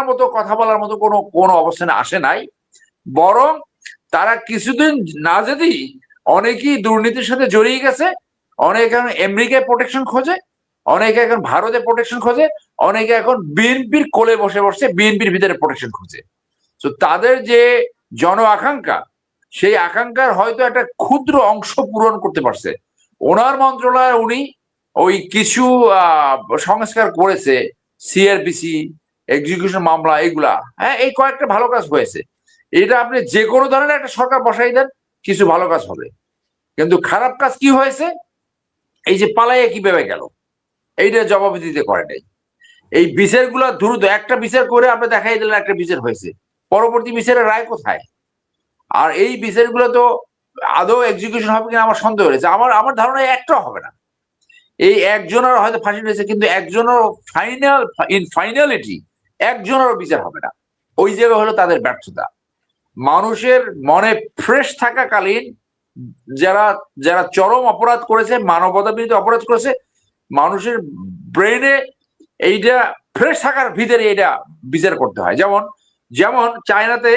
মতো কথা বলার মতো কোনো অবস্থানে আসে নাই, বরং তারা কিছুদিন না যেতেই অনেকেই দুর্নীতির সাথে জড়িয়ে গেছে, অনেকে এখন আমেরিকায় প্রোটেকশন খোঁজে, অনেকে এখন ভারতে প্রোটেকশন খোঁজে, অনেকে এখন বিএনপির কোলে বসে বসে বিএনপির ভিতরে প্রোটেকশন খোঁজে। তো তাদের যে জন আকাঙ্ক্ষা, সেই আকাঙ্ক্ষার হয়তো একটা ক্ষুদ্র অংশ পূরণ করতে পারছে ওনার মন্ত্রণালয়ে। উনি ওই কিছু সংস্কার করেছে, সিআরপিসি, এক্সিকিউশন মামলা, এগুলা, হ্যাঁ, এই কয়েকটা ভালো কাজ হয়েছে। এটা আপনি যে কোনো ধরনের একটা সরকার বসাই দেন, কিছু ভালো কাজ হবে। কিন্তু খারাপ কাজ কি হয়েছে, এই যে পালাইয়া কিভাবে গেল, এইটা জবাব দিতে করে নাই। এই বিচারগুলো দ্রুত, একটা বিচার করে আপনি দেখাই দিলেন একটা বিচার হয়েছে, পরবর্তী বিচারের রায় কোথায়? আর এই বিচারগুলো তো আদৌ এক্সিকিউশন হবে কিনা আমার সন্দেহ রয়েছে। আমার ধারণা একটাও হবে না। এই একজনের হয়তো ফাঁসি হয়েছে, কিন্তু একজনের ফাইনালিটি একজনেরও বিচার হবে না। ওই জায়গায় হলো তাদের ব্যর্থতা। মানুষের মনে ফ্রেশ থাকাকালীন যারা যারা চরম অপরাধ করেছে, মানবতা বিরোধী অপরাধ করেছে, মানুষের ব্রেনে এইটা ফ্রেশ থাকার ভিতরে এটা বিচার করতে হয়। যেমন যেমন চায়নাতে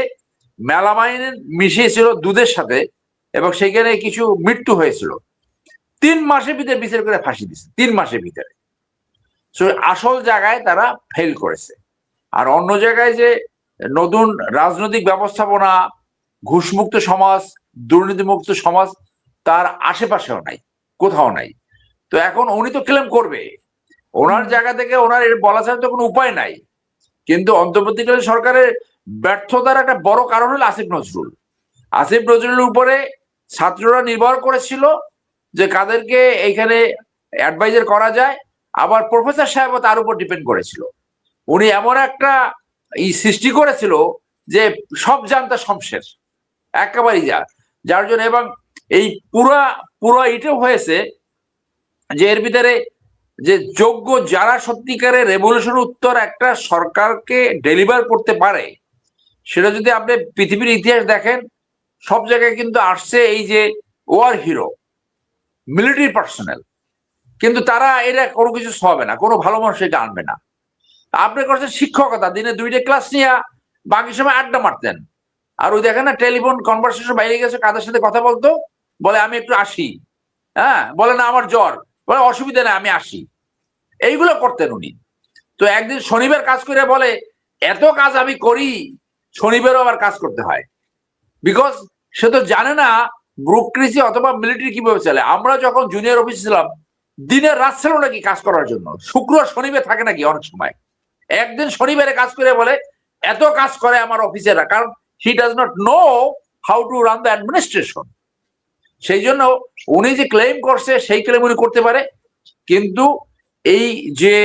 মেলামাইন মিশিয়েছিল দুধের সাথে, এবং সেখানে কিছু মৃত্যু হয়েছিল, 3 মাসের ভিতরে বিচার করে ফাঁসি দিচ্ছে, 3 মাসের ভিতরে। আসল জায়গায় তারা ফেল করেছে। আর অন্য জায়গায় যে নতুন রাজনৈতিক ব্যবস্থাপনা, ঘুষমুক্ত সমাজ, দুর্নীতিমুক্ত সমাজ, তার আশেপাশেও নাই, কোথাও নাই। তো এখন উনি তো ক্লেম করবে, ওনার জায়গা থেকে ওনার এর বলা ছাড়া তো কোনো উপায় নাই। কিন্তু অন্তর্বর্তীকালীন সরকারের ব্যর্থতার একটা বড় কারণ হলো আসিফ নজরুল। আসিফ নজরুলের উপরে ছাত্ররা নির্ভর করেছিল যে কাদেরকে এইখানে অ্যাডভাইজার করা যায়, আবার প্রফেসর সাহেবও তার উপর ডিপেন্ড করেছিল। উনি এমন একটা সৃষ্টি করেছিল যে সব জানতা শমশের একেবারেই, যার জন্য, এবং এই পুরা পুরা এটাও হয়েছে যে এর ভিতরে যে যোগ্য যারা সত্যিকারের রেভলিউশন উত্তর একটা সরকারকে ডেলিভার করতে পারে, সেটা যদি আপনি পৃথিবীর ইতিহাস দেখেন, সব জায়গায় কিন্তু আসছে এই যে ওয়ার হিরো, মিলিটারি পার্সোনাল, কিন্তু তারা এটা কোনো কিছু হবে না, কোনো ভালো মানুষ এটা আনবে না। আপনি করছেন শিক্ষকতা, দিনে 2টা ক্লাস নিয়ে বাকি সময় আড্ডা মারতেন। আর ওই দেখেন না, টেলিফোন কনভারসেশন বাইরে গেছে, কাদের সাথে কথা বলতো, বলে আমি একটু আসি, হ্যাঁ, বলে না আমার জ্বর, বলে অসুবিধা নেই আমি আসি, এইগুলো করতেন উনি। তো একদিন শনিবার কাজ করে বলে এত কাজ আমি করি, শনিবারও আবার কাজ করতে হয়, বিকজ সে তো জানে না ব্যুরোক্রেসি অথবা মিলিটারি কিভাবে চলে। আমরা যখন জুনিয়র অফিসে ছিলাম, দিনের রাত ছিল নাকি কাজ করার জন্য, শুক্র শনিবার থাকে নাকি অনেক সময়। একদিন শনিবারে কাজ করে বলে এত কাজ করে আমার অফিসেরা, কারণ he does not know how to run the administration. সেই জন্য উনি যে ক্লেম করছে সেই ক্লেম উনি করতে পারে, কিন্তু এই যে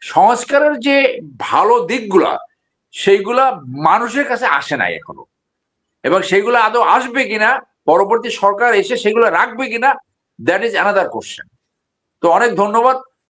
সংস্কারের যে ভালো দিকগুলা, সেইগুলা মানুষের কাছে আসে নাই এখনো, এবং সেইগুলো আদৌ আসবে কিনা, পরবর্তী সরকার এসে সেগুলো রাখবে কিনা, দ্যাট ইজ অ্যানাদার কোশ্চেন। তো অনেক ধন্যবাদ।